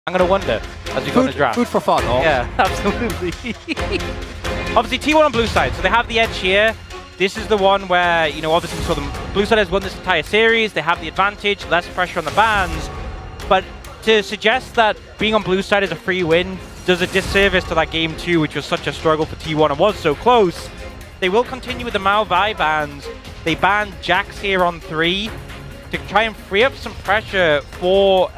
I'm going to wonder as we go in the draft. Food for thought. Oh. Yeah, absolutely. Obviously, T1 on blue side, so they have the edge here. This is the one where, you know, obviously we saw them. Blue side has won this entire series. They have the advantage, less pressure on the bans. But to suggest that being on blue side is a free win does a disservice to that game 2, which was such a struggle for T1 and was so close. They will continue with the Mao Vi bans. They banned Jax here on 3 to try and free up some pressure for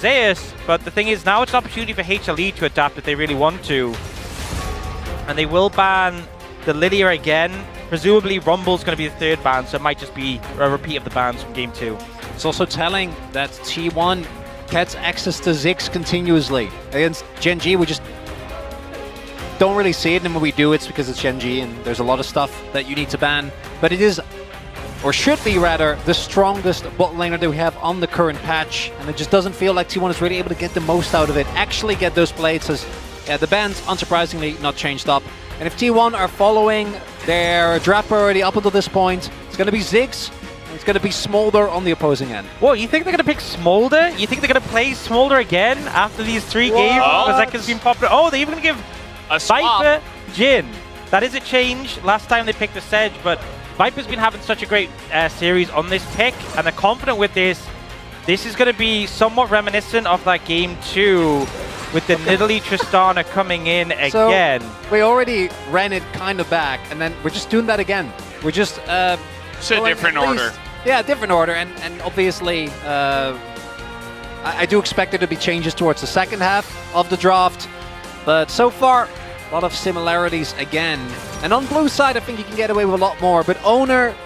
Zeus. But the thing is, now it's an opportunity for HLE to adapt if they really want to. And they will ban the Lilia again. Presumably Rumble's going to be the third ban, so it might just be a repeat of the bans from game 2. It's also telling that T1 gets access to Ziggs continuously. Against Gen G, we just don't really see it, and when we do, it's because it's Gen G, and there's a lot of stuff that you need to ban. But it is, or should be rather, the strongest bot laner that we have on the current patch, and it just doesn't feel like T1 is really able to get the most out of it, actually get those plates, as the bans, unsurprisingly, not changed up. And if T1 are following their draft priority up until this point, it's going to be Ziggs, and it's going to be Smolder on the opposing end. What, you think they're going to pick Smolder? You think they're going to play Smolder again after these 3 games? Zeke's been popular. Oh, they're even going to give a Viper Jhin. That is a change. Last time they picked the Sedge, but Viper's been having such a great series on this pick, and they're confident with this. This is going to be somewhat reminiscent of that game 2 with the Nidalee Tristana coming in again. So we already ran it kind of back, and then we're just doing that again. We're just it's a different order. Yeah, different order, and obviously I do expect there to be changes towards the second half of the draft, but so far a lot of similarities again. And on blue side, I think you can get away with a lot more, but Oner,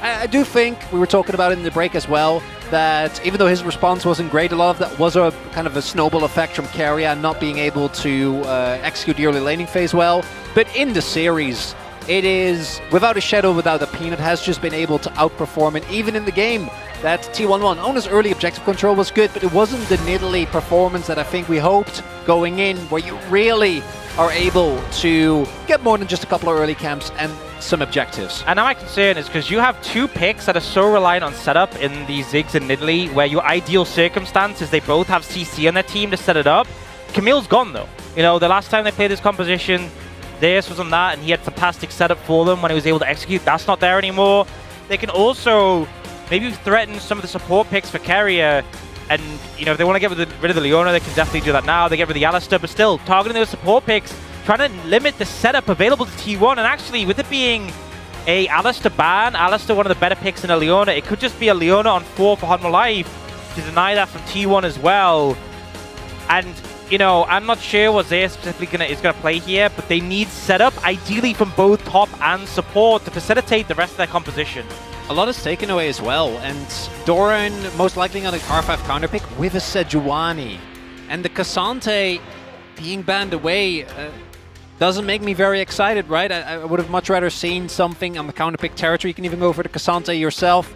I do think, we were talking about it in the break as well, that even though his response wasn't great, a lot of that was a kind of a snowball effect from Keria not being able to execute the early laning phase well. But in the series, it is, without a shadow, without a peanut, has just been able to outperform. And even in the game that T1 won, Oner's early objective control was good, but it wasn't the Nidalee performance that I think we hoped going in, where you really are able to get more than just a couple of early camps and some objectives. And now my concern is because you have 2 picks that are so reliant on setup in the Ziggs and Nidalee, where your ideal circumstance is they both have CC on their team to set it up. Camille's gone though. You know, the last time they played this composition, Zeus was on that, and he had fantastic setup for them when he was able to execute. That's not there anymore. They can also maybe threaten some of the support picks for Keria. And, you know, if they want to get rid of the Leona, they can definitely do that now. They get rid of the Alistar, but still, targeting those support picks, trying to limit the setup available to T1. And actually, with it being a Alistar ban, Alistar one of the better picks in a Leona, it could just be a Leona on 4 for Hot Life to deny that from T1 as well. And, you know, I'm not sure what Zeus specifically is going to play here, but they need setup, ideally from both top and support, to facilitate the rest of their composition. A lot is taken away as well, and Doran most likely on a R5 counterpick with a Sejuani. And the Cassante being banned away doesn't make me very excited, right? I would have much rather seen something on the counterpick territory. You can even go for the Cassante yourself.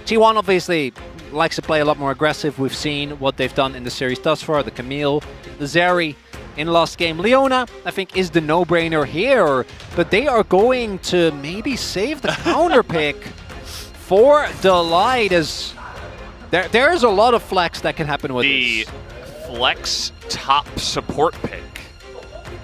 T1 obviously likes to play a lot more aggressive. We've seen what they've done in the series thus far. The Camille, the Zeri in last game. Leona, I think, is the no-brainer here, but they are going to maybe save the counterpick for Delight, as there's a lot of flex that can happen with the this. Flex top support pick.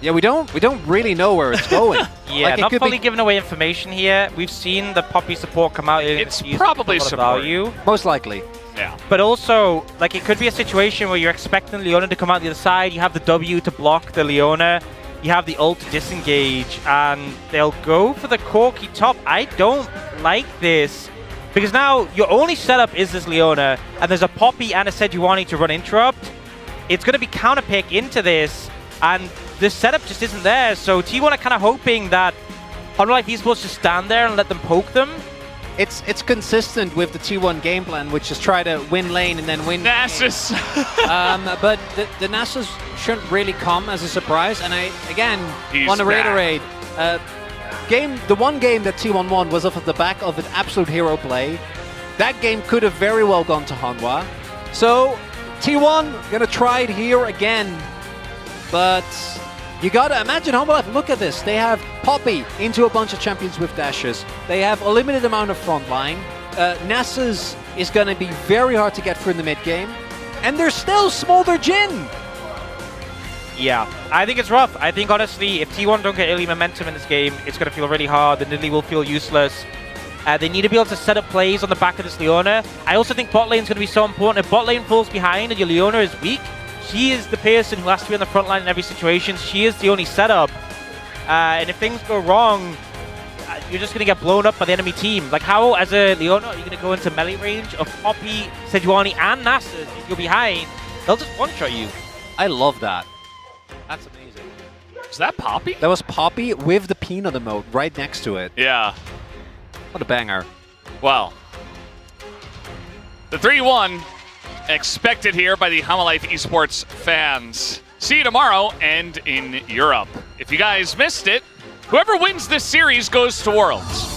Yeah, we don't really know where it's going. Yeah, like, not fully giving away information here. We've seen the Poppy support come out. It's probably support. Value. Most likely. Yeah. But also, like, it could be a situation where you're expecting Leona to come out the other side. You have the W to block the Leona. You have the ult to disengage, and they'll go for the Corki top. I don't like this, because now your only setup is this Leona, and there's a Poppy and a Sejuani to run interrupt. It's going to be counterpick into this, and the setup just isn't there. So T1 are kind of hoping that Life Esports just stand there and let them poke them. It's consistent with the T1 game plan, which is try to win lane and then win Nasus. but the Nasus shouldn't really come as a surprise. And I, again, want to reiterate, the one game that T1 won was off of the back of an absolute hero play. That game could have very well gone to Hanwha. So T1 gonna try it here again, but you gotta imagine Hanwha. Look at this. They have Poppy into a bunch of champions with dashes. They have a limited amount of front line. Nasus is gonna be very hard to get through in the mid game. and they're still Smolder Jin. Yeah, I think it's rough. I think, honestly, if T1 don't get early momentum in this game, it's going to feel really hard. The Nidalee will feel useless. They need to be able to set up plays on the back of this Leona. I also think bot lane is going to be so important. If bot lane falls behind and your Leona is weak, she is the person who has to be on the front line in every situation. She is the only setup. And if things go wrong, you're just going to get blown up by the enemy team. Like, how, as a Leona, are you going to go into melee range of Poppy, Sejuani, and Nasus? If you're behind, they'll just one-shot you. I love that. That's amazing. Is that Poppy? That was Poppy with the peanut emote right next to it. Yeah. What a banger. Well, the 3-1 expected here by the Hamalife Esports fans. See you tomorrow and in Europe. If you guys missed it, whoever wins this series goes to Worlds.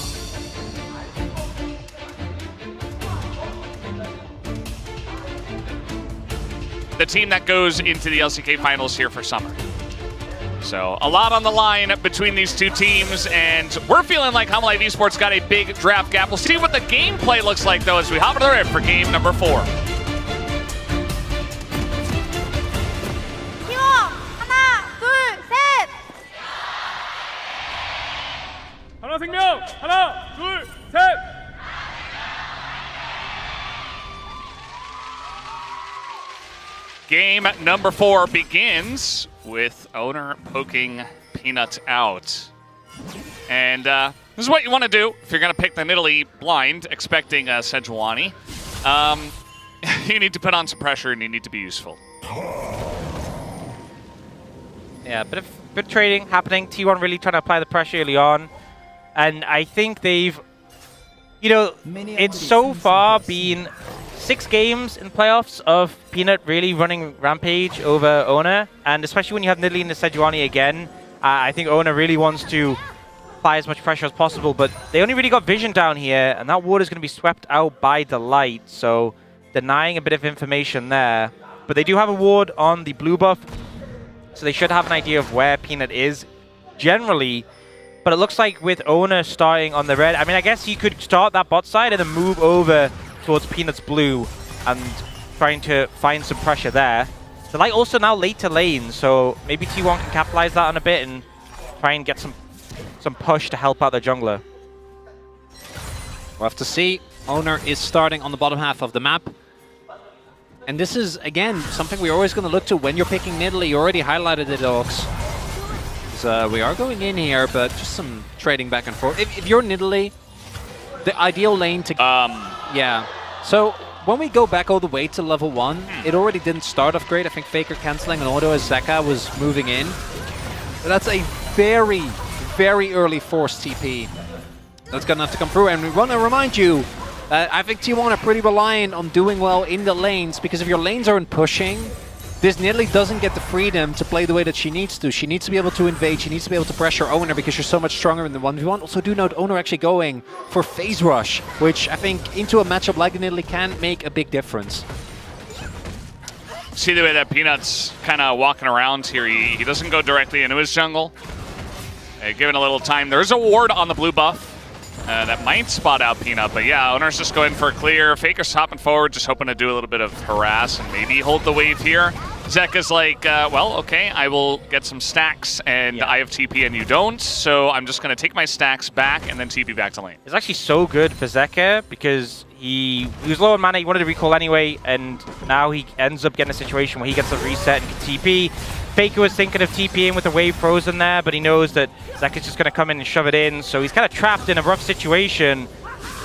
The team that goes into the LCK finals here for summer. So a lot on the line between these two teams, and we're feeling like Hamalife Esports got a big draft gap. We'll see what the gameplay looks like, though, as we hop into the rift for game number 4. 하나 생명! 하나, 둘, 셋! Game number 4 begins with Oner poking Peanut out. And this is what you want to do if you're going to pick the Nidalee blind, expecting Sejuani. You need to put on some pressure and you need to be useful. Yeah, bit of trading happening. T1 really trying to apply the pressure early on. And I think they've, you know, it's so far been 6 games in playoffs of Peanut really running rampage over Oner, and especially when you have Nidalee and the Sejuani again, I think Oner really wants to apply as much pressure as possible, but they only really got vision down here, and that ward is going to be swept out by the light, so denying a bit of information there. But they do have a ward on the blue buff, so they should have an idea of where Peanut is generally. But it looks like with Oner starting on the red, I mean, I guess he could start that bot side and then move over towards Peanut's blue and trying to find some pressure there. The light also now late to lane, so maybe T1 can capitalize that on a bit and try and get some push to help out the jungler. We'll have to see. Oner is starting on the bottom half of the map. And this is, again, something we're always going to look to when you're picking Nidalee. You already highlighted it, Ox. We are going in here, but just some trading back and forth. If you're Nidalee, the ideal lane to... Yeah. So when we go back all the way to level 1, it already didn't start off great. I think Faker cancelling and auto as Zeka was moving in. But that's a very, very early forced TP. That's going to have to come through. And we want to remind you, I think T1 are pretty reliant on doing well in the lanes, because if your lanes aren't pushing, this Nidalee doesn't get the freedom to play the way that she needs to. She needs to be able to invade, she needs to be able to pressure Oner because you're so much stronger in the 1v1. Also do note Oner actually going for phase rush, which I think into a matchup like the Nidalee can make a big difference. See the way that Peanut's kind of walking around here. He doesn't go directly into his jungle. Given a little time. There's a ward on the blue buff. That might spot out Peanut, but yeah, Oner's just going for a clear. Faker's hopping forward, just hoping to do a little bit of harass and maybe hold the wave here. Zeka's like, well, okay, I will get some stacks, and I have TP and you don't, so I'm just going to take my stacks back and then TP back to lane. It's actually so good for Zeka because he was low on mana, he wanted to recall anyway, and now he ends up getting a situation where he gets a reset and can TP. Faker was thinking of TPing with the wave frozen there, but he knows that Zeka's just going to come in and shove it in, so he's kind of trapped in a rough situation.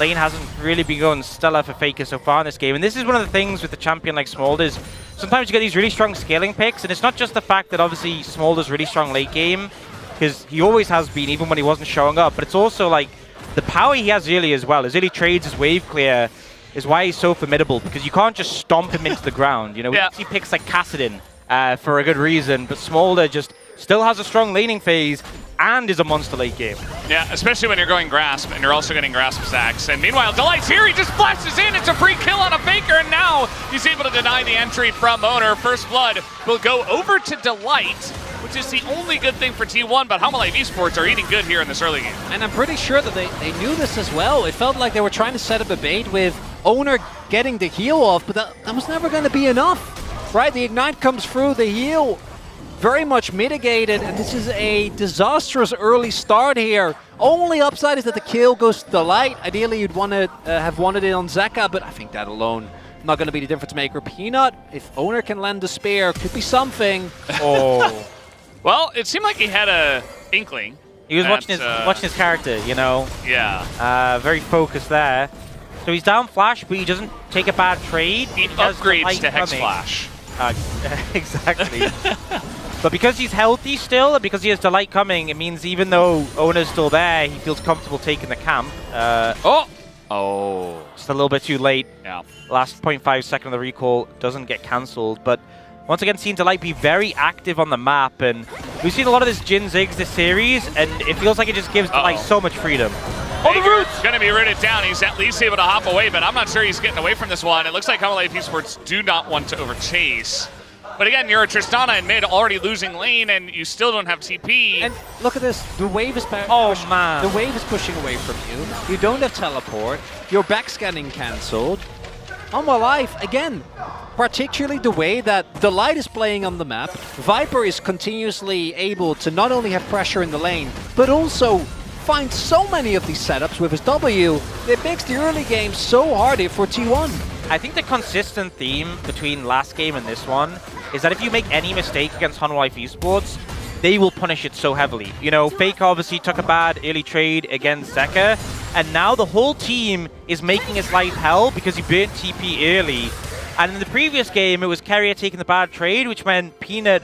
Lane hasn't really been going stellar for Faker so far in this game, and this is one of the things with the champion like Smolder is sometimes you get these really strong scaling picks, and it's not just the fact that obviously Smolder's really strong late game, because he always has been, even when he wasn't showing up, but it's also like the power he has early as well. His early trades, his wave clear, is why he's so formidable, because you can't just stomp him into the ground. You know, we see picks like Kassadin for a good reason, but Smolder just still has a strong laning phase and is a monster late game. Yeah, especially when you're going Grasp and you're also getting Grasp stacks. And meanwhile, Delight's here, he just flashes in, it's a free kill on a Faker, and now he's able to deny the entry from Oner. First blood will go over to Delight, which is the only good thing for T1, but Hamalife Esports are eating good here in this early game. And I'm pretty sure that they knew this as well. It felt like they were trying to set up a bait with Oner getting the heal off, but that was never going to be enough, right? The Ignite comes through, the heal very much mitigated, and this is a disastrous early start here. Only upside is that the kill goes to the light. Ideally, you'd want to have wanted it on Zeka, but I think that alone not going to be the difference maker. Peanut, if Oner can lend the spear, could be something. Oh. Well, it seemed like he had a inkling. He was watching his character, you know. Yeah. Very focused there. So he's down flash, but he doesn't take a bad trade. He upgrades to Hex Flash. Exactly. But because he's healthy still, and because he has the light coming, it means even though Oner's still there, he feels comfortable taking the camp. Oh. Just a little bit too late. Yeah. Last 0.5 second of the recall doesn't get cancelled, but once again, seen Delight be very active on the map, and we've seen a lot of this Jhin Ziggs this series, and it feels like it just gives Delight so much freedom. On the roots! Going to be rooted down. He's at least able to hop away, but I'm not sure he's getting away from this one. It looks like HLE Esports do not want to overchase. But again, you're a Tristana in mid, already losing lane, and you still don't have TP. And look at this. The wave is man. The wave is pushing away from you. You don't have teleport. Your backscanning cancelled. On my life, again, particularly the way that the light is playing on the map, Viper is continuously able to not only have pressure in the lane, but also find so many of these setups with his W. It makes the early game so hard here for T1. I think the consistent theme between last game and this one is that if you make any mistake against HLE Esports, they will punish it so heavily. You know, Faker obviously took a bad early trade against Zeka, and now the whole team is making his life hell because he burnt TP early. And in the previous game, it was Keria taking the bad trade, which meant Peanut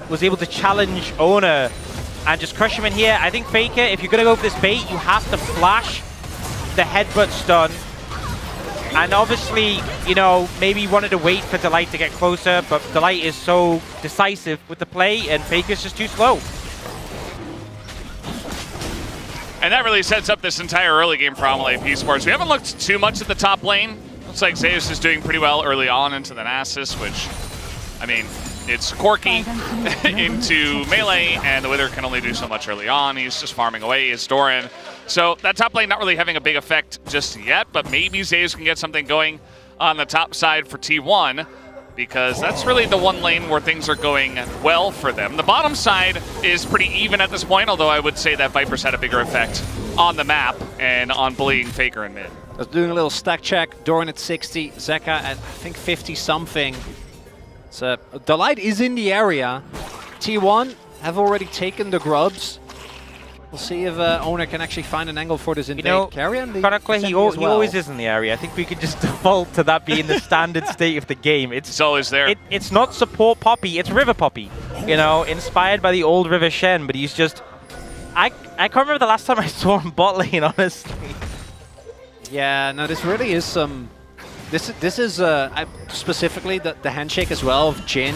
was able to challenge Oner and just crush him in here. I think Faker, if you're going to go for this bait, you have to flash the headbutt stun. And obviously, you know, maybe he wanted to wait for Delight to get closer, but Delight is so decisive with the play, and Faker's just too slow. And that really sets up this entire early game for HLE Esports. We haven't looked too much at the top lane. Looks like Zeus is doing pretty well early on into the Nasus, which, I mean, it's Corki into melee, and the Wither can only do so much early on. He's just farming away his Doran. So that top lane not really having a big effect just yet, but maybe Zeus can get something going on the top side for T1, because that's really the one lane where things are going well for them. The bottom side is pretty even at this point, although I would say that Viper's had a bigger effect on the map and on bullying Faker in mid. I was doing a little stack check. Doran at 60, Zeka at I think 50-something. So Delight is in the area. T1 have already taken the grubs. We'll see if Oner can actually find an angle for this invade. You know, Keria, he always is in the area. I think we could just default to that being the standard state of the game. It's always there. It's not support Poppy, it's River Poppy. You know, inspired by the old River Shen, but he's just... I can't remember the last time I saw him bot lane, honestly. Yeah, no, this really is some... This is specifically the handshake as well of Jhin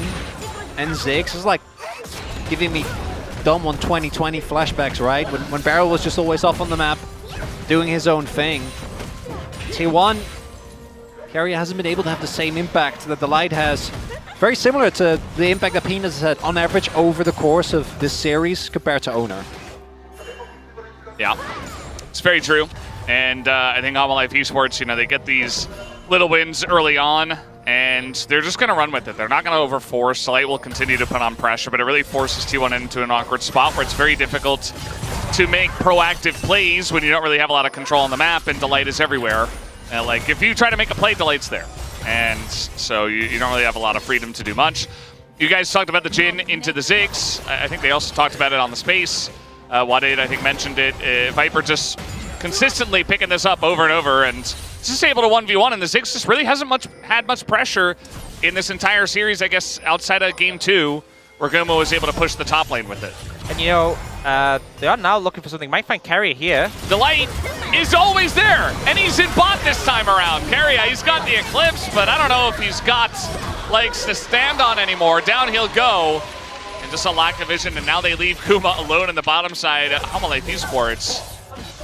and Ziggs is like giving me dumb on 2020 flashbacks, right? When Barrel was just always off on the map, doing his own thing. T1, Keria hasn't been able to have the same impact that the Light has. Very similar to the impact that Peanut has had on average over the course of this series compared to Oner. Yeah, it's very true. And I think HLE Esports, you know, they get these little wins early on, and they're just going to run with it. They're not going to overforce. Light will continue to put on pressure, but it really forces T1 into an awkward spot where it's very difficult to make proactive plays when you don't really have a lot of control on the map, and Delight is everywhere. And like, if you try to make a play, Delight's there. And so you don't really have a lot of freedom to do much. You guys talked about the Jhin into the Ziggs. I think they also talked about it on the space. Wadid, I think, mentioned it. Viper just consistently picking this up over and over, and just able to 1v1, and the Ziggs just really hasn't had much pressure in this entire series, I guess, outside of Game 2, where Gumo was able to push the top lane with it. And you know, they are now looking for something. Might find Keria here. Delight is always there, and he's in bot this time around. Keria, he's got the Eclipse, but I don't know if he's got legs to stand on anymore. Down he'll go, and just a lack of vision, and now they leave Kuma alone in the bottom side. HLE Esports.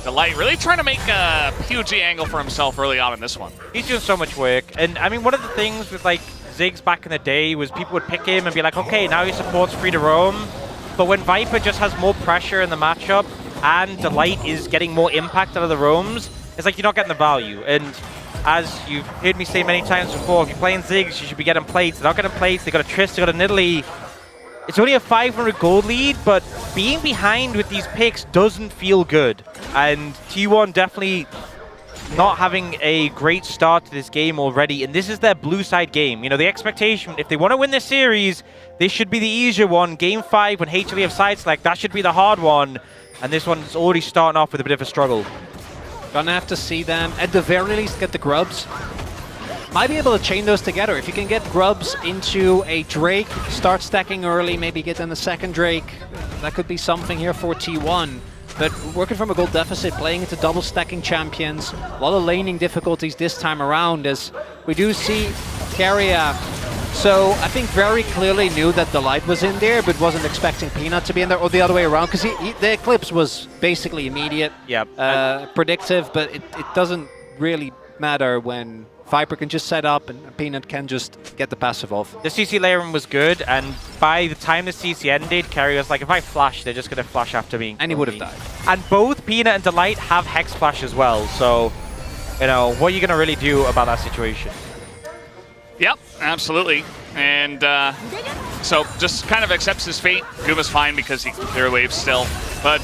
Delight really trying to make a huge angle for himself early on in this one. He's doing so much work. And I mean, one of the things with like Ziggs back in the day was people would pick him and be like, okay, now he supports free to roam. But when Viper just has more pressure in the matchup and Delight is getting more impact out of the roams, it's like you're not getting the value. And as you've heard me say many times before, if you're playing Ziggs, you should be getting plates. They're not getting plates. They got a Triss, they got a Nidalee. It's only a 500 gold lead, but being behind with these picks doesn't feel good. And T1 definitely not having a great start to this game already, and this is their blue side game. You know, the expectation, if they want to win this series, this should be the easier one. Game 5, when HLE have side select, that should be the hard one. And this one's already starting off with a bit of a struggle. Gonna have to see them, at the very least, get the grubs. Might be able to chain those together. If you can get grubs into a Drake, start stacking early, maybe get in the second Drake, that could be something here for T1. But working from a gold deficit, playing into double stacking champions, a lot of laning difficulties this time around as we do see Keria. So I think very clearly knew that the light was in there, but wasn't expecting Peanut to be in there, or the other way around, because the eclipse was basically immediate, predictive, but it doesn't really matter when Viper can just set up and Peanut can just get the passive off. The CC layering was good, and by the time the CC ended, Keria was like, if I flash, they're just going to flash after me. And he would have died. And both Peanut and Delight have Hex Flash as well, so, you know, what are you going to really do about that situation? Yep, absolutely. And so just kind of accepts his fate. Guma's fine because he can clear waves still. But,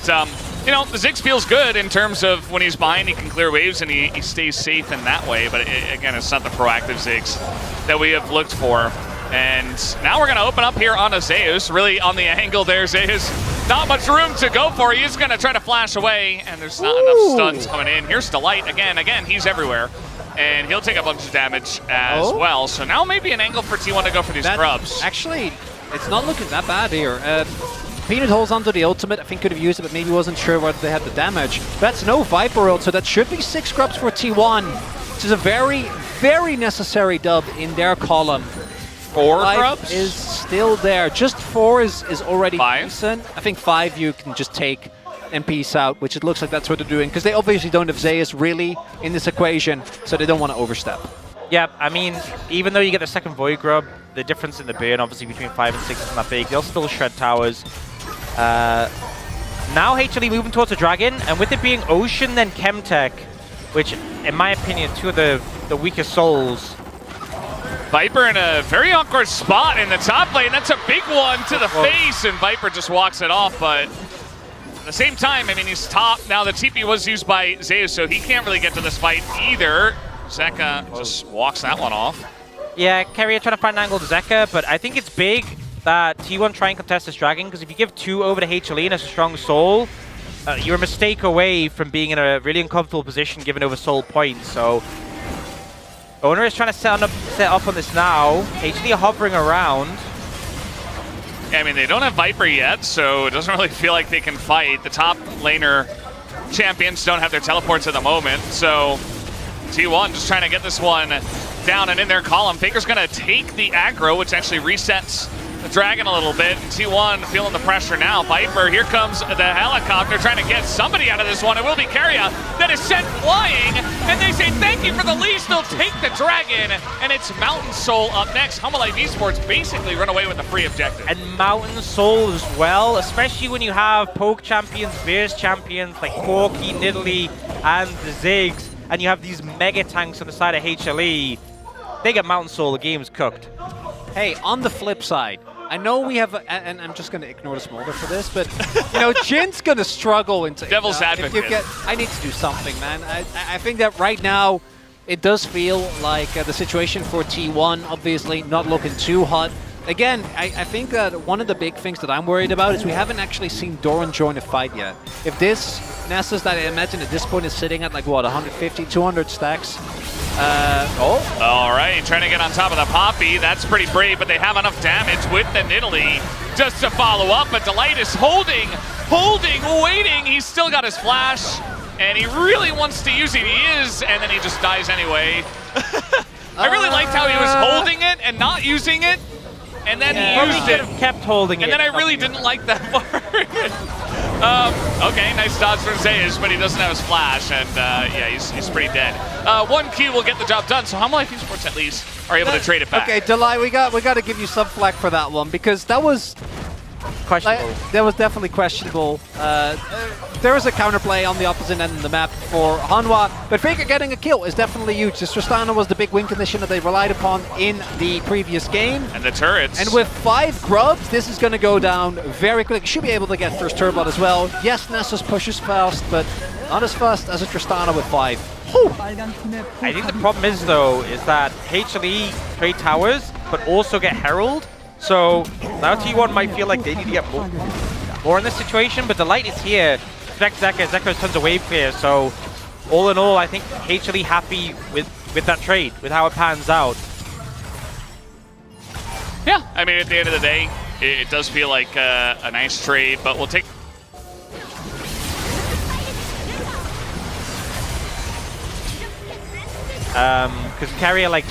you know, the Ziggs feels good in terms of when he's behind, he can clear waves and he stays safe in that way. But again, it's not the proactive Ziggs that we have looked for. And now we're going to open up here on a Zeus. Really on the angle there, Zeus. Not much room to go for. He is going to try to flash away, and there's not enough stuns coming in. Here's Delight again. Again, he's everywhere. And he'll take a bunch of damage as well. So now maybe an angle for T1 to go for these grubs. Actually, it's not looking that bad here. Peanut holds onto the ultimate. I think could have used it, but maybe wasn't sure whether they had the damage. That's no Viper ult, so that should be 6 grubs for T1, which is a very, very necessary dub in their column. 4 5 grubs? is still there. Just 4 is already 5? decent. I think 5 you can just take and peace out, which it looks like that's what they're doing, because they obviously don't have Zeus really in this equation, so they don't want to overstep. Yeah, I mean, even though you get the second Void Grub, the difference in the burn, obviously, between 5 and 6 isn't that big. They'll still shred towers. Now HLE moving towards the Dragon, and with it being Ocean, then Chemtech, which, in my opinion, two of the weakest souls. Viper in a very awkward spot in the top lane. That's a big one to the face, and Viper just walks it off, but at the same time, I mean, he's top. Now, the TP was used by Zeus, so he can't really get to this fight either. Zeka just walks that one off. Yeah, Keria trying to find an angle to Zeka, but I think it's big that T1 try and contest this Dragon, because if you give 2 over to HLE and it's a strong soul, you're a mistake away from being in a really uncomfortable position given over soul points. So Oner is trying to set up on this now. HLE are hovering around. Yeah, I mean, they don't have Viper yet, so it doesn't really feel like they can fight. The top laner champions don't have their teleports at the moment, so T1 just trying to get this one down and in their column. Faker's going to take the aggro, which actually resets the Dragon a little bit. T1 feeling the pressure now. Viper, here comes the helicopter trying to get somebody out of this one. It will be Keria that is sent flying, and they say thank you for the leash. They'll take the Dragon, and it's Mountain Soul up next. Humble Life Esports basically run away with the free objective. And Mountain Soul as well, especially when you have poke champions, Bears champions like Corki, Nidalee, and the Ziggs, and you have these mega tanks on the side of HLE. They get Mountain Soul, the game's cooked. Hey, on the flip side, I know we have, and I'm just going to ignore the smolder for this, but, you know, Jin's going to struggle into Devil's advocate. I need to do something, man. I think that right now, it does feel like the situation for T1, obviously, not looking too hot. Again, I think that one of the big things that I'm worried about is we haven't actually seen Doran join a fight yet. If this Nessus that I imagine at this point is sitting at like, what, 150, 200 stacks? All right, trying to get on top of the Poppy. That's pretty brave, but they have enough damage with the Nidalee just to follow up. But Delight is holding, waiting. He's still got his flash, and he really wants to use it. He is, and then he just dies anyway. I really liked how he was holding it and not using it, and then he used it. Kept holding it. And then I really didn't like that part. Okay, nice dodge from Zeus, but he doesn't have his flash, and yeah, he's pretty dead. 1 Q will get the job done, so Humble Life Esports at least are able to trade it back. Okay, Delight, we got to give you some flack for that one, because that was Questionable. That was definitely questionable. There is a counterplay on the opposite end of the map for Hanwha, but Faker getting a kill is definitely huge. This Tristana was the big win condition that they relied upon in the previous game. And the turrets. And with 5 grubs, this is going to go down very quick. Should be able to get first turbo as well. Yes, Nessus pushes fast, but not as fast as a Tristana with 5. Whew. I think the problem is, though, is that HLE trade towers, but also get Herald. So now T1 might feel like they need to get more in this situation, but the light is here. Protect Zeka. Zeka has tons of wave clear, so all in all, I think HLE happy with that trade, with how it pans out. Yeah, I mean, at the end of the day, it does feel like a nice trade, but we'll take... Because Keria, like,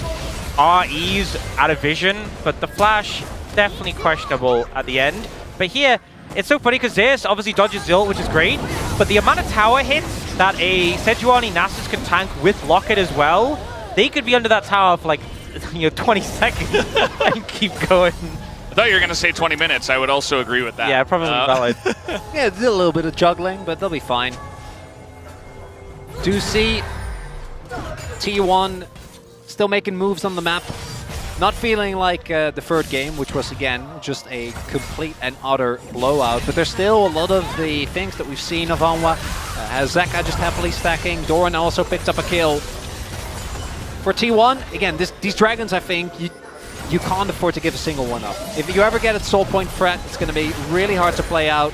RE's out of vision, but the flash, definitely questionable at the end. But here, it's so funny because Zeus obviously dodges Zilt, which is great, but the amount of tower hits that a Sejuani Nasus can tank with Locket as well, they could be under that tower for like, 20 seconds and keep going. I thought you were going to say 20 minutes. I would also agree with that. Yeah, probably valid. Yeah, it's a little bit of juggling, but they'll be fine. Do see T1 still making moves on the map. Not feeling like the third game, which was, again, just a complete and utter blowout. But there's still a lot of the things that we've seen of Hanwha. Has Zeka just happily stacking. Doran also picked up a kill. For T1, again, these dragons, I think, you can't afford to give a single one up. If you ever get a soul point threat, it's going to be really hard to play out.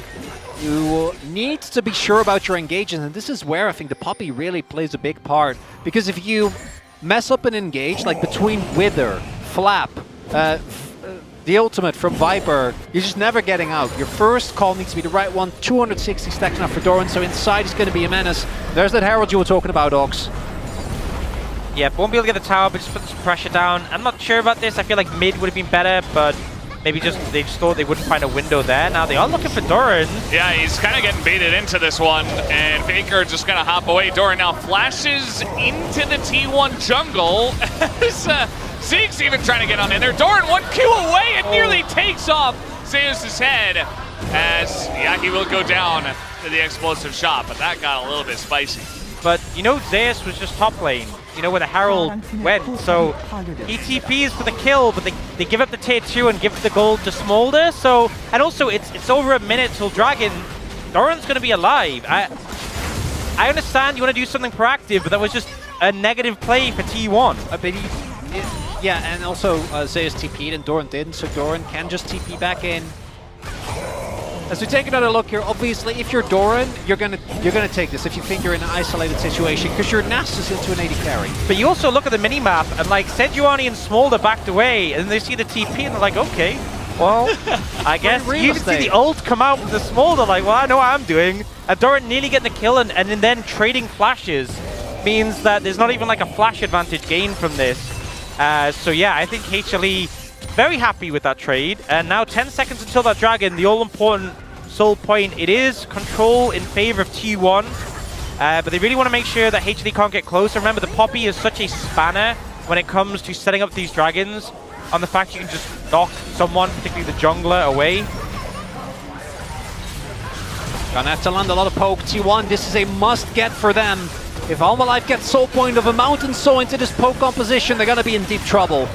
You need to be sure about your engages, and this is where I think the Poppy really plays a big part. Because if you mess up an engage, like between Wither, Flap, the ultimate from Viper, you're just never getting out. Your first call needs to be the right one. 260 stacks now for Doran, so inside is going to be a menace. There's that Herald you were talking about, Ox. Yeah, won't be able to get the tower, but just put some pressure down. I'm not sure about this. I feel like mid would have been better, but maybe they just thought they wouldn't find a window there. Now they are looking for Doran. Yeah, he's kind of getting baited into this one, and Faker just going to hop away. Doran now flashes into the T1 jungle. Zeke's even trying to get on in there. Doran 1 Q away and nearly takes off Zeus' head. As, yeah, he will go down to the explosive shot, but that got a little bit spicy. But, Zeus was just top lane, where the Herald went. So he TPs for the kill, but they give up the tier 2 and give the gold to Smolder. So, and also, it's over a minute till Dragon. Doran's going to be alive. I understand you want to do something proactive, but that was just a negative play for T1. Yeah, and also Zeus TP'd and Doran didn't, so Doran can just TP back in. As we take another look here, obviously, if you're Doran, you're gonna take this if you think you're in an isolated situation, because your Nasus into an 80 carry. But you also look at the minimap, and like Sejuani and Smolder backed away, and they see the TP, and they're like, okay, well, I guess you can see the ult come out with the Smolder, like, well, I know what I'm doing. And Doran nearly getting the kill, and then trading flashes means that there's not even like a flash advantage gained from this. So yeah, I think HLE very happy with that trade. And now 10 seconds until that Dragon, the all-important soul point. It is control in favor of T1, but they really want to make sure that HLE can't get close. Remember, the Poppy is such a spanner when it comes to setting up these Dragons, on the fact you can just knock someone, particularly the jungler, away. Gonna have to land a lot of poke. T1, this is a must-get for them. If Almalife gets soul point of a mountain soul into this poke composition, they're gonna be in deep trouble.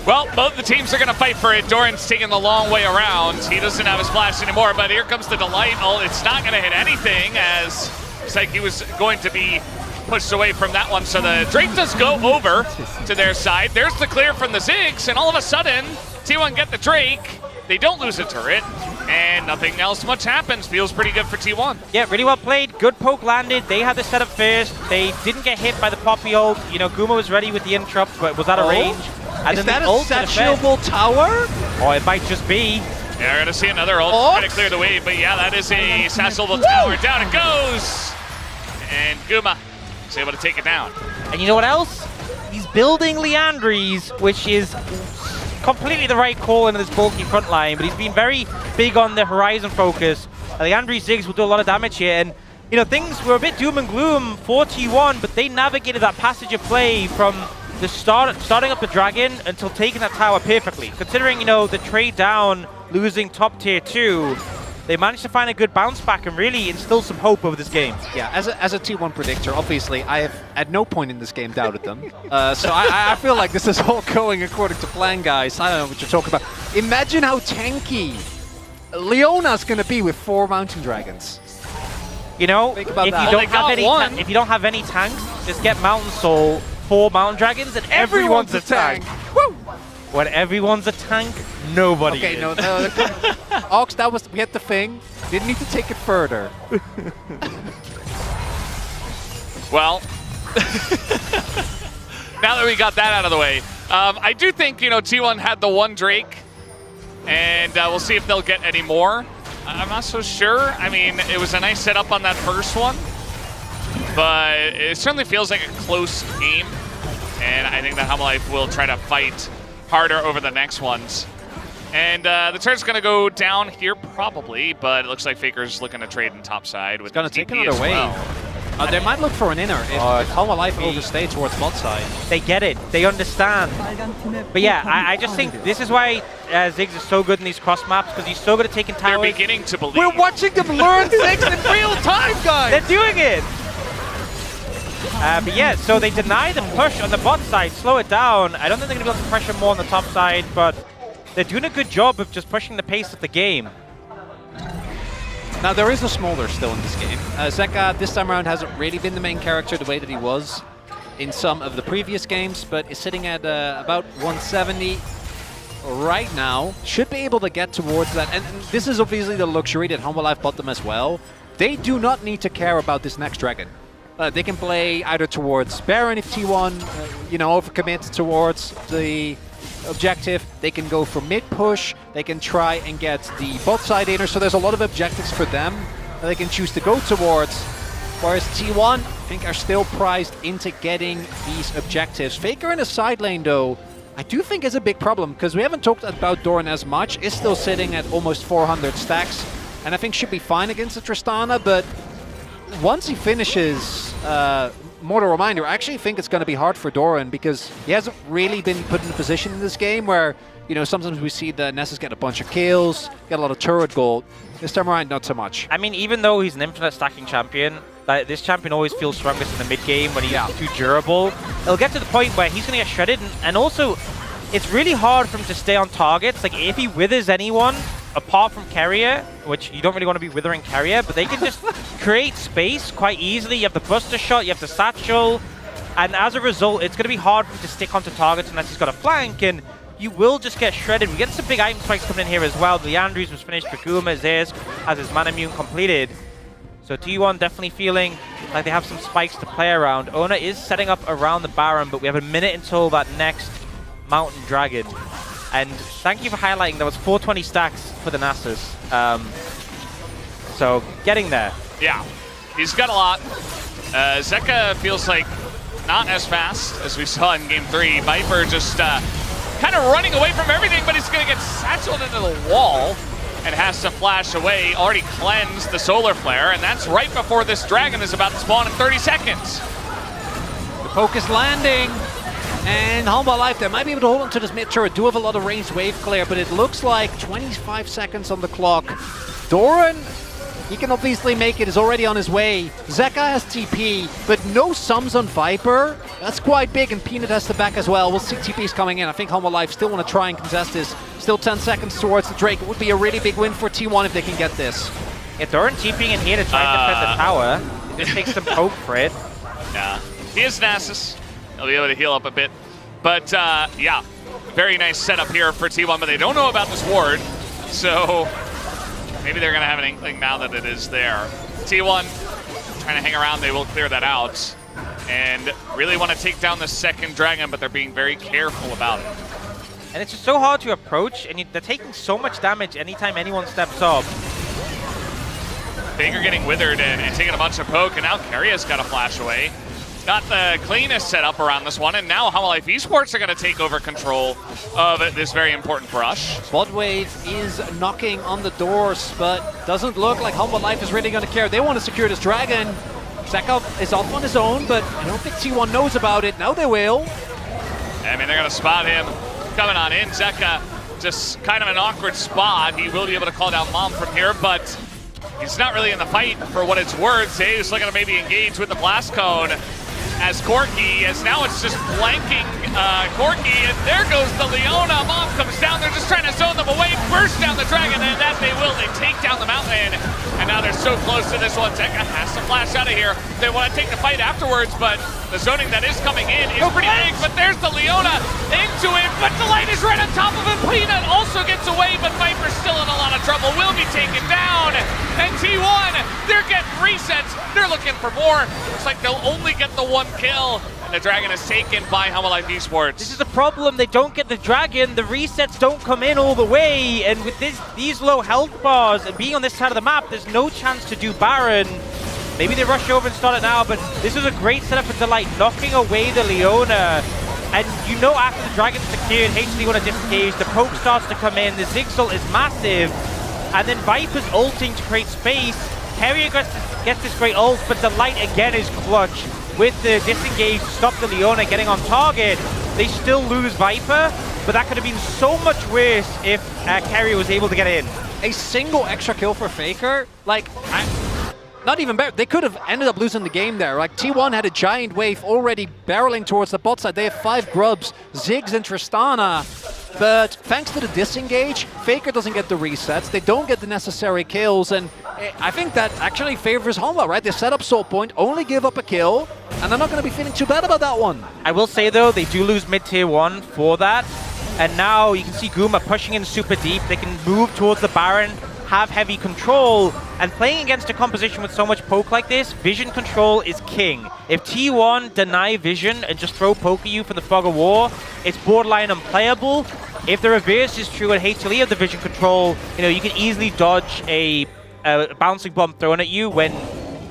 Well, both the teams are going to fight for it. Doran's taking the long way around. He doesn't have his flash anymore, but here comes the Delight. Oh, it's not going to hit anything, as it's like he was going to be pushed away from that one. So the Drake does go over to their side. There's the clear from the Ziggs, and all of a sudden, T1 get the Drake. They don't lose a turret, and nothing else much happens. Feels pretty good for T1. Yeah, really well played. Good poke landed. They had the setup first. They didn't get hit by the Poppy ult. Guma was ready with the interrupt, but was out of range. And is that a satchable tower? Oh, it might just be. Yeah, we're going to see another ult try to clear the wave, but yeah, that is a satchable tower. Down it goes! And Guma is able to take it down. And you know what else? He's building Liandry's, which is completely the right call in this bulky front line, but he's been very big on the Horizon focus. Liandry Ziggs will do a lot of damage here, and things were a bit doom and gloom for T1, but they navigated that passage of play from the starting up the Dragon until taking that tower perfectly. Considering, the trade down losing top tier 2, they managed to find a good bounce back and really instill some hope over this game. Yeah, as a T1 predictor, obviously, I have at no point in this game doubted them. So I feel like this is all going according to plan, guys. I don't know what you're talking about. Imagine how tanky Leona's going to be with 4 Mountain Dragons. You know, Think if about you, that. don't have if you don't have any tanks, just get Mountain Soul, 4 Mountain Dragons, and everyone's a tank. Woo! When everyone's a tank, nobody Okay, is. no, Ox, we had the thing. Didn't need to take it further. Well, now that we got that out of the way, I do think, you know, T1 had the 1 Drake, and we'll see if they'll get any more. I'm not so sure. I mean, it was a nice setup on that first one, but it certainly feels like a close game, and I think that Hamalife will try to fight harder over the next ones. And the turn's going to go down here probably, but it looks like Faker's looking to trade in top side with Gonna take TP another as wave. well. They might look for an inner if Hamalife overstay towards bot side. They get it. They understand. But yeah, I just think this is why Ziggs is so good in these cross maps, because he's so good at taking They're towers. beginning to believe. We're watching them learn things in real time, guys! They're doing it! But yeah, so they deny the push on the bot side, slow it down. I don't think they're going to be able to pressure more on the top side, but they're doing a good job of just pushing the pace of the game. Now, there is a smolder still in this game. Zeka, this time around, hasn't really been the main character the way that he was in some of the previous games, but is sitting at about 170 right now. Should be able to get towards that. And this is obviously the luxury that Hamalife bought them as well. They do not need to care about this next dragon. They can play either towards Baron if T1, you know, overcommit towards the objective. They can go for mid push. They can try and get the bot side inner. So there's a lot of objectives for them that they can choose to go towards. Whereas T1, I think, are still prized into getting these objectives. Faker in a side lane, though, I do think is a big problem, because we haven't talked about Doran as much. Is still sitting at almost 400 stacks, and I think should be fine against the Tristana, but once he finishes Mortal Reminder, I actually think it's going to be hard for Doran, because he hasn't really been put in a position in this game where, you know, sometimes we see the Nessus get a bunch of kills, get a lot of turret gold. This time around, not so much. I mean, even though he's an infinite stacking champion, this champion always feels strongest in the mid game when he's too durable. It'll get to the point where he's going to get shredded, and also, it's really hard for him to stay on targets. Like, if he withers anyone, apart from Keria, which you don't really want to be withering Keria, but they can just create space quite easily. You have the Buster Shot, you have the Satchel, and as a result, it's going to be hard for him to stick onto targets unless he's got a flank, and you will just get shredded. We get some big item spikes coming in here as well. The Andrews was finished for Guma. Zeus has his Manamune completed. So T1 definitely feeling like they have some spikes to play around. Oner is setting up around the Baron, but we have a minute until that next Mountain Dragon. And thank you for highlighting there was 420 stacks for the Nasus. So getting there. Yeah, he's got a lot. Zeka feels like not as fast as we saw in Game 3. Viper just kind of running away from everything, but he's going to get satcheled into the wall and has to flash away. Already cleansed the Solar Flare, and that's right before this dragon is about to spawn in 30 seconds. The poke is landing, and Hamalife, they might be able to hold on to this mid turret. Do have a lot of ranged wave clear, but it looks like 25 seconds on the clock. Doran, he can obviously make it, is already on his way. Zeka has TP, but no sums on Viper. That's quite big, and Peanut has the back as well. We'll see TP's coming in. I think Hamalife still want to try and contest this. Still 10 seconds towards the Drake. It would be a really big win for T1 if they can get this. If Doran TPing in here to try and defend the tower, this takes some poke for it. Yeah, he is Nasus. He'll be able to heal up a bit. But yeah, very nice setup here for T1, but they don't know about this ward. So maybe they're going to have an inkling now that it is there. T1 trying to hang around. They will clear that out. And really want to take down the second dragon, but they're being very careful about it. And it's just so hard to approach, and they're taking so much damage anytime anyone steps up. Faker getting withered and taking a bunch of poke, and now Keria's got to flash away. Not the cleanest setup around this one, and now Hamalife Esports are going to take over control of this very important brush. Bot wave is knocking on the doors, but doesn't look like Hamalife is really going to care. They want to secure this dragon. Zeka is off on his own, but I don't think T1 knows about it. Now they will. I mean, they're going to spot him coming on in. Zeka just kind of an awkward spot. He will be able to call down Mom from here, but he's not really in the fight for what it's worth. Zeus looking to maybe engage with the blast cone as Corki, as now it's just blanking Corki, and there goes the Leona. Mom comes down, they're just trying to zone them away, burst down the dragon, and that they will. They take down the mountain, and now they're so close to this one. Zeka has to flash out of here. They want to take the fight afterwards, but the zoning that is coming in is pretty big, but there's the Leona into it, but the light is right on top of him. Peanut also gets away, but Viper's still in a lot of trouble, will be taken down, and T1, they're getting resets, they're looking for more. Looks like they'll only get the one kill, and the dragon is taken by Life Esports. This is the problem, they don't get the dragon, the resets don't come in all the way, and with these low health bars and being on this side of the map, there's no chance to do Baron. Maybe they rush over and start it now, but this was a great setup for Delight, knocking away the Leona. And you know after the dragon's secured, HLE want to disengage, the poke starts to come in, the Zigzag is massive, and then Viper's ulting to create space. Keria gets this great ult, but Delight again is clutch. With the disengage to stop the Leona getting on target, they still lose Viper, but that could have been so much worse if Keria was able to get in. A single extra kill for Faker, like, not even better. They could have ended up losing the game there. Like, T1 had a giant wave already barreling towards the bot side. They have 5 grubs, Ziggs and Tristana. But thanks to the disengage, Faker doesn't get the resets. They don't get the necessary kills, and I think that actually favors Honma, right? They set up Soul Point, only give up a kill, and they're not going to be feeling too bad about that one. I will say though, they do lose mid-tier 1 for that. And now you can see Guma pushing in super deep. They can move towards the Baron, have heavy control, and playing against a composition with so much poke like this, vision control is king. If T1 deny vision and just throw poke at you from the fog of war, it's borderline unplayable. If the reverse is true and HLE of the vision control, you know, you can easily dodge a bouncing bomb thrown at you when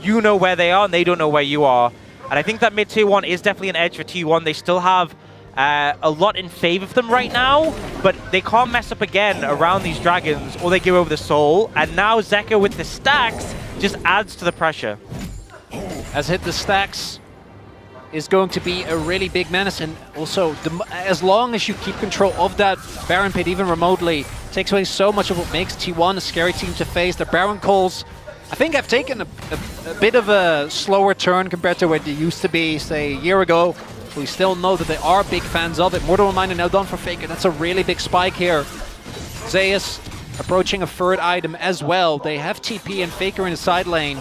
you know where they are and they don't know where you are. And I think that mid-tier 1 is definitely an edge for T1. They still have a lot in favor of them right now, but they can't mess up again around these dragons or they give over the soul. And now Zeka with the stacks just adds to the pressure. As hit the stacks is going to be a really big menace, and also as long as you keep control of that Baron pit even remotely, takes away so much of what makes T1 a scary team to face. The Baron calls, I think, have taken a bit of a slower turn compared to what they used to be, say, a year ago. We still know that they are big fans of it. Mortal Reminder now done for Faker. That's a really big spike here. Zeus approaching a third item as well. They have TP and Faker in the side lane,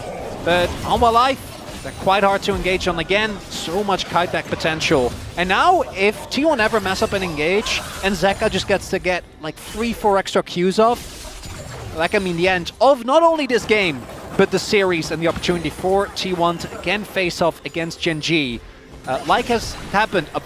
but Honma Life, they're quite hard to engage on again. So much kiteback potential. And now, if T1 ever mess up and engage, and Zeka just gets to get like 3-4 extra Qs off, that can mean the end of not only this game, but the series and the opportunity for T1 to again face off against Gen G, like has happened a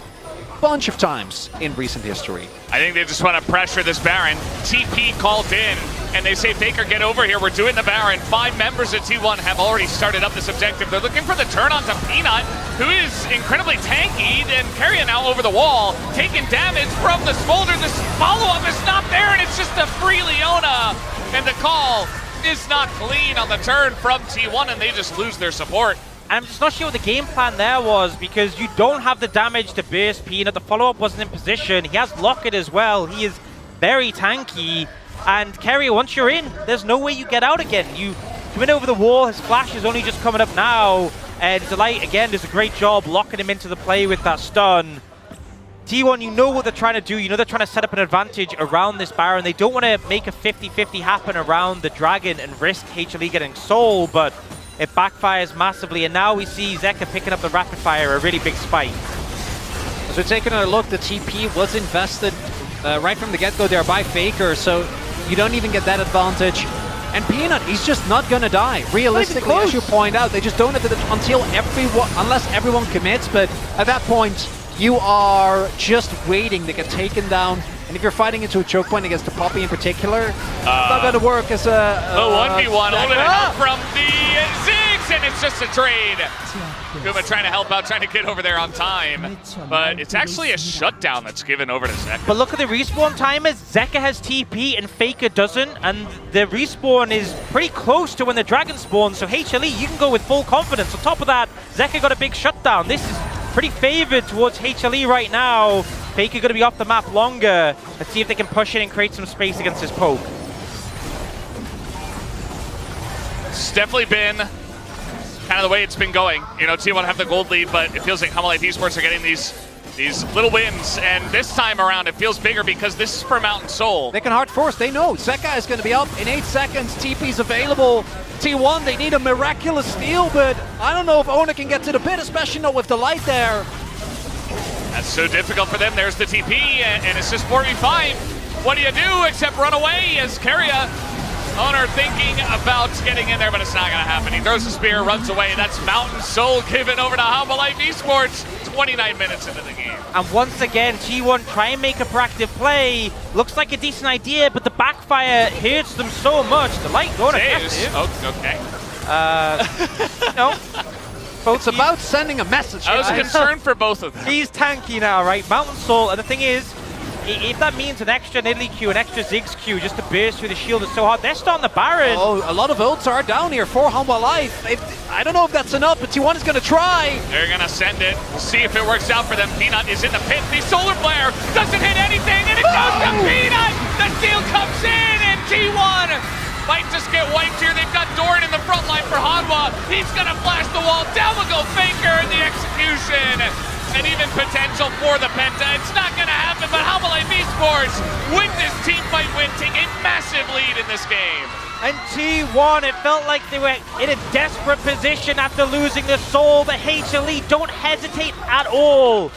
bunch of times in recent history. I think they just want to pressure this Baron. TP called in, and they say, Faker, get over here, we're doing the Baron. 5 members of T1 have already started up this objective. They're looking for the turn onto Peanut, who is incredibly tanky, and Keria now over the wall, taking damage from the Smolder. This follow-up is not there, and it's just a free Leona, and the call is not clean on the turn from T1, and they just lose their support. I'm just not sure what the game plan there was, because you don't have the damage to burst Peanut. The follow-up wasn't in position. He has Locket as well. He is very tanky. And Keria, once you're in, there's no way you get out again. You come in over the wall. His flash is only just coming up now. And Delight, again, does a great job locking him into the play with that stun. T1, you know what they're trying to do. You know they're trying to set up an advantage around this Baron. They don't want to make a 50-50 happen around the Dragon and risk HLE getting soul, but it backfires massively, and now we see Zeka picking up the rapid fire, a really big spike. As we're taking a look, the TP was invested right from the get-go there by Faker, so you don't even get that advantage. And Peanut, he's just not gonna die. Realistically, as you point out, they just don't have it until unless everyone commits, but at that point, you are just waiting to get taken down. And if you're fighting into a choke point against the Poppy in particular, it's not going to work as a 1v1 holding it out from the Ziggs, and it's just a trade. Guma trying to help out, trying to get over there on time, but it's actually a shutdown that's given over to Zeka. But look at the respawn timers. Zeka has TP and Faker doesn't, and the respawn is pretty close to when the Dragon spawns, so HLE, you can go with full confidence. On top of that, Zeka got a big shutdown. This is pretty favored towards HLE right now. Faker going to be off the map longer. Let's see if they can push in and create some space against this poke. It's definitely been kind of the way it's been going. You know, T1 have the gold lead, but it feels like HLE Esports are getting these little wins, and this time around it feels bigger because this is for Mountain Soul. They can hard force. They know Zeka is going to be up in 8 seconds. TP's available. T1, they need a miraculous steal, but I don't know if Oner can get to the pit, especially not with the light there. That's so difficult for them. There's the TP, and it's just 4v5. What do you do except run away as Keria? Oner thinking about getting in there, but it's not going to happen. He throws the spear, runs away. That's Mountain Soul given over to HLE Esports 29 minutes into the game. And once again, T1 try and make a proactive play. Looks like a decent idea, but the backfire hurts them so much. The light going effective. Oh, okay. No. It's about sending a message. I was concerned for both of them. He's tanky now, right? Mountain Soul, and the thing is, if that means an extra Nidalee Q, an extra Ziggs Q, just to burst through the shield is so hard, they're starting the Baron. Oh, a lot of ults are down here for HLE. I don't know if that's enough, but T1 is going to try. They're going to send it. We'll see if it works out for them. Peanut is in the pit. The Solar Flare doesn't hit anything, and it goes to Peanut. The steal comes in, and T1 might just get wiped here. They've got Doran in the front line for Hanwha. He's going to flash the wall. Down will go Faker in the execution. And even potential for the Penta. It's not going to happen, but HLE Esports with this team fight win, take a massive lead in this game. And T1, it felt like they were in a desperate position after losing the soul. The HLE don't hesitate at all.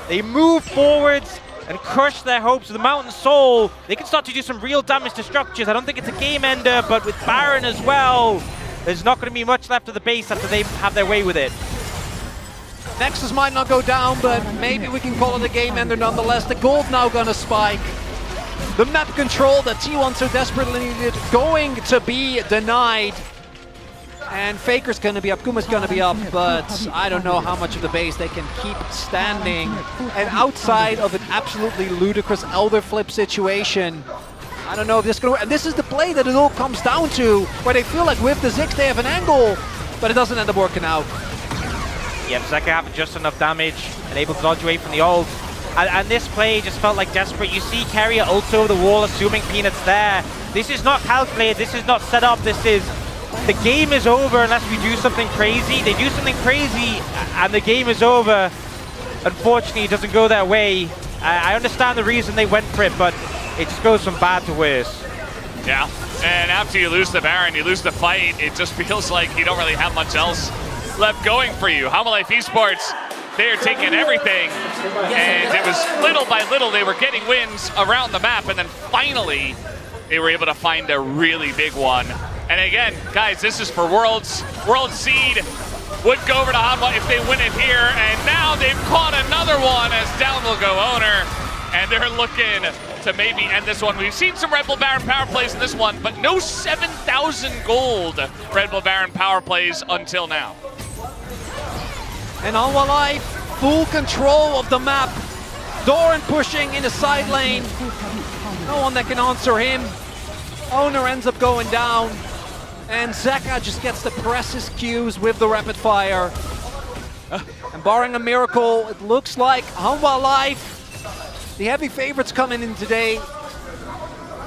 They move forwards and crush their hopes of the Mountain Soul. They can start to do some real damage to structures. I don't think it's a game ender, but with Baron as well, there's not going to be much left of the base after they have their way with it. Nexus might not go down, but maybe we can call it a game ender nonetheless. The gold now gonna spike. The map control that T1 so desperately needed going to be denied. And Faker's gonna be up, Guma's gonna be up, but I don't know how much of the base they can keep standing. And outside of an absolutely ludicrous Elder Flip situation, I don't know if this is gonna work. And this is the play that it all comes down to, where they feel like with the Ziggs they have an angle, but it doesn't end up working out. Yep, Zeka having just enough damage and able to dodge away from the ult. And this play just felt like desperate. You see Keria ult over the wall, assuming Peanut's there. This is not calculated, this is not set up, this is... The game is over unless we do something crazy. They do something crazy and the game is over. Unfortunately, it doesn't go their way. I understand the reason they went for it, but it just goes from bad to worse. Yeah, and after you lose the Baron, you lose the fight, it just feels like you don't really have much else left going for you. HLE Esports, they are taking everything, and it was little by little they were getting wins around the map, and then finally they were able to find a really big one. And again, guys, this is for Worlds. World Seed would go over to HLE if they win it here, and now they've caught another one as down will go Oner, and they're looking to maybe end this one. We've seen some Red Bull Baron power plays in this one, but no 7,000 gold Red Bull Baron power plays until now. And HLE, full control of the map. Doran pushing in the side lane. No one that can answer him. Oner ends up going down. And Zeka just gets to press his cues with the rapid fire. And barring a miracle, it looks like HLE, the heavy favorites coming in today,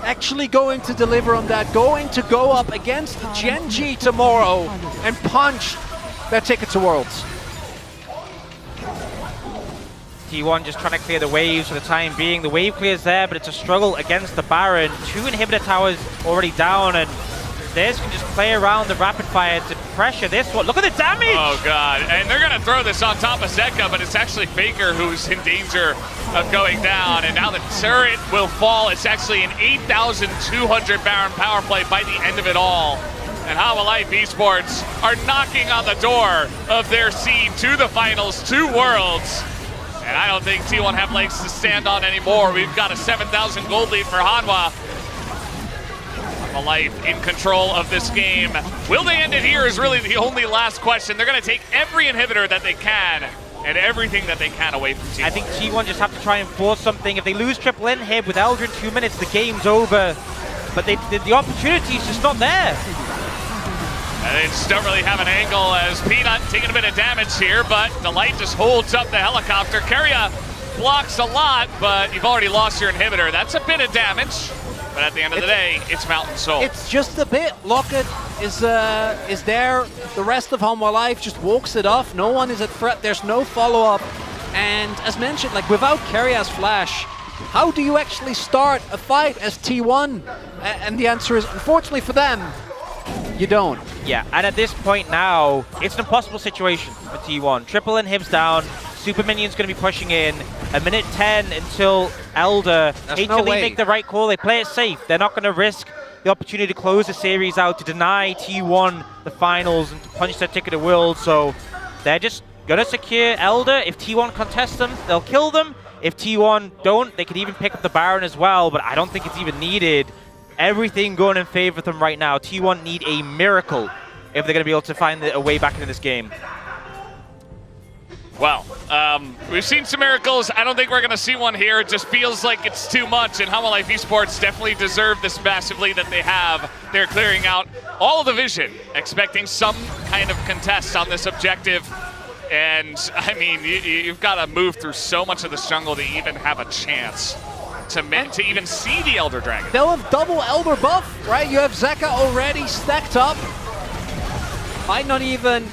actually going to deliver on that. Going to go up against Gen G tomorrow and punch their ticket to Worlds. T1 just trying to clear the waves for the time being. The wave clear's there, but it's a struggle against the Baron. 2 inhibitor towers already down, and Zeus can just play around the rapid fire to pressure this one. Look at the damage! Oh god, and they're gonna throw this on top of Zeka, but it's actually Faker who's in danger of going down, and now the turret will fall. It's actually an 8,200 Baron power play by the end of it all. And HLE Esports are knocking on the door of their seed to the finals, to Worlds. And I don't think T1 have legs to stand on anymore. We've got a 7,000 gold lead for Hanwha. HLE in control of this game. Will they end it here is really the only last question. They're going to take every inhibitor that they can and everything that they can away from T1. I think T1 just have to try and force something. If they lose triple inhib with Elder in 2 minutes, the game's over. But the opportunity is just not there. And they just don't really have an angle as Peanut taking a bit of damage here, but the light just holds up the helicopter. Keria blocks a lot, but you've already lost your inhibitor. That's a bit of damage. But at the end of the day, it's Mountain Soul. It's just a bit. Locket is there. The rest of Hanwha Life just walks it off. No one is at threat. There's no follow-up. And as mentioned, like without Keria's flash, how do you actually start a fight as T1? And the answer is, unfortunately for them, you don't. Yeah, and at this point now, it's an impossible situation for T1. Triple inhibs down. Super Minion's going to be pushing in. A minute 10 until Elder. HLE make the right call. They play it safe. They're not going to risk the opportunity to close the series out, to deny T1 the finals and to punch their ticket to Worlds. So they're just going to secure Elder. If T1 contests them, they'll kill them. If T1 don't, they could even pick up the Baron as well, but I don't think it's even needed. Everything going in favor of them right now. T1 need a miracle if they're going to be able to find a way back into this game. Well, we've seen some miracles. I don't think we're going to see one here. It just feels like it's too much, and Hanwha Life Esports definitely deserve this massively that they have. They're clearing out all of the vision, expecting some kind of contest on this objective. And, I mean, you've got to move through so much of this jungle to even have a chance to even see the Elder Dragon. They'll have double Elder buff, right? You have Zeka already stacked up. Might not even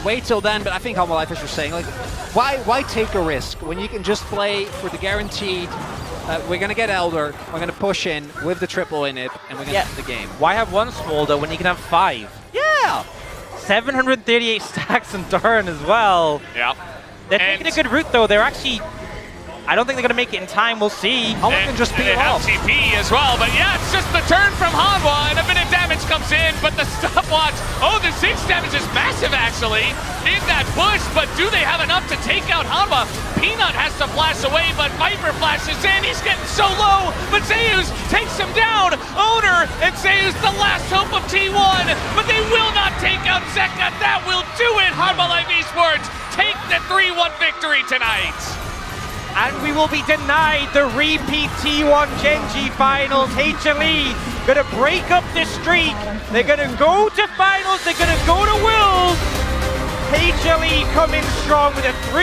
wait till then, but I think Hanwha Life, as you're saying, like, why take a risk when you can just play for the guaranteed, we're going to get Elder, we're going to push in with the triple in it, and we're going to win the game. Why have one Smolder when you can have 5? Yeah! 738 stacks and Duran as well. Yeah. They're taking a good route, though. They're actually... I don't think they're going to make it in time. We'll see. Hanwha can just peel off. TP as well, but yeah, it's just the turn from Hanwha, and a bit of damage comes in, but the stopwatch, oh, the 6 damage is massive, actually, in that push, but do they have enough to take out Hanwha? Peanut has to flash away, but Viper flashes in. He's getting so low, but Zeus takes him down. Oner and Zeus, the last hope of T1, but they will not take out Zeka. That will do it. Hanwha Life Esports take the 3-1 victory tonight. And we will be denied the repeat T1 Genji finals. HLE gonna break up the streak. They're gonna go to finals. They're gonna go to Worlds. HLE coming strong with a 3.